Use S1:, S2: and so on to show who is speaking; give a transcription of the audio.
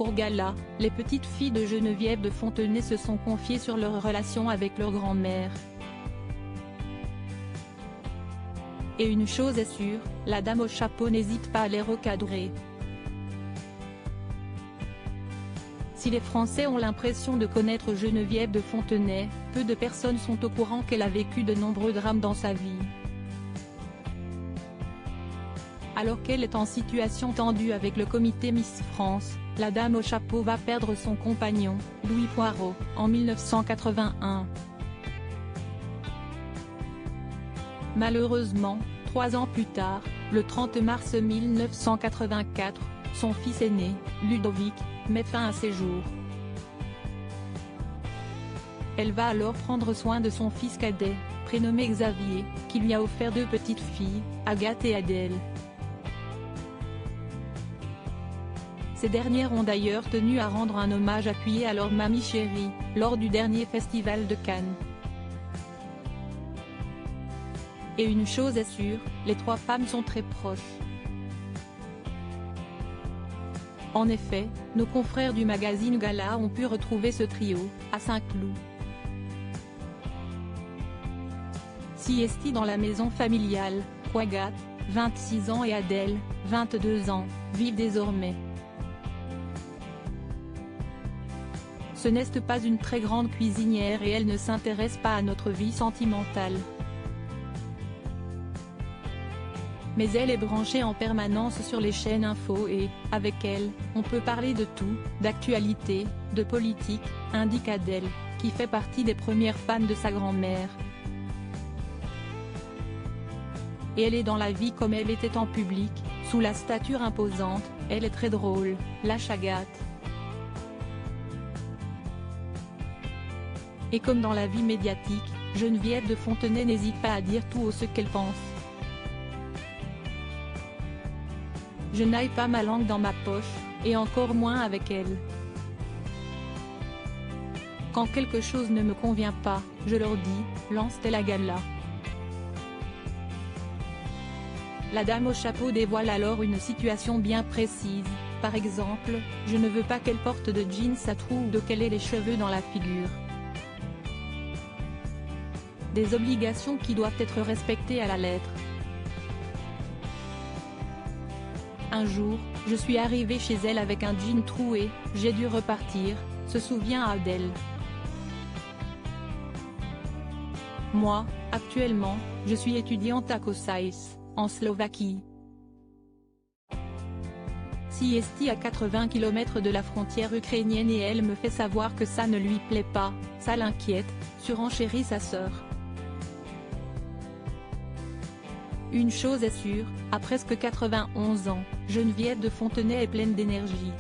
S1: pour gala, les petites filles de Geneviève de Fontenay se sont confiées sur leur relation avec leur grand-mère. Et une chose est sûre, la dame au chapeau n'hésite pas à les recadrer. Si les Français ont l'impression de connaître Geneviève de Fontenay, peu de personnes sont au courant qu'elle a vécu de nombreux drames dans sa vie. Alors qu'elle est en situation tendue avec le comité Miss France, la dame au chapeau va perdre son compagnon, Louis Poirot, en 1981. Malheureusement, 3 ans plus tard, le 30 mars 1984, son fils aîné, Ludovic, met fin à ses jours. Elle va alors prendre soin de son fils cadet, prénommé Xavier, qui lui a offert 2 petites filles, Agathe et Adèle. Ces dernières ont d'ailleurs tenu à rendre un hommage appuyé à leur mamie chérie, lors du dernier festival de Cannes. Et une chose est sûre, les 3 femmes sont très proches. En effet, nos confrères du magazine Gala ont pu retrouver ce trio, à Saint-Cloud. Siesti dans la maison familiale, Agathe, 26 ans et Adèle, 22 ans, vivent désormais. Ce n'est pas une très grande cuisinière et elle ne s'intéresse pas à notre vie sentimentale. Mais elle est branchée en permanence sur les chaînes info et, avec elle, on peut parler de tout, d'actualité, de politique, indique Adèle, qui fait partie des premières fans de sa grand-mère. Et elle est dans la vie comme elle était en public, sous la stature imposante, elle est très drôle, lâche Agathe. Et comme dans la vie médiatique, Geneviève de Fontenay n'hésite pas à dire tout ce qu'elle pense. Je n'aille pas ma langue dans ma poche, et encore moins avec elle. Quand quelque chose ne me convient pas, je leur dis, lance-t-elle à gala. La dame au chapeau dévoile alors une situation bien précise, par exemple, je ne veux pas qu'elle porte de jeans à trous ou qu'elle ait les cheveux dans la figure. Des obligations qui doivent être respectées à la lettre. Un jour, je suis arrivée chez elle avec un jean troué, j'ai dû repartir, se souvient Adèle. Moi, actuellement, je suis étudiante à Kosice, en Slovaquie. Siesti à 80 km de la frontière ukrainienne et elle me fait savoir que ça ne lui plaît pas, ça l'inquiète, surenchérit sa sœur. Une chose est sûre, à presque 91 ans, Geneviève de Fontenay est pleine d'énergie.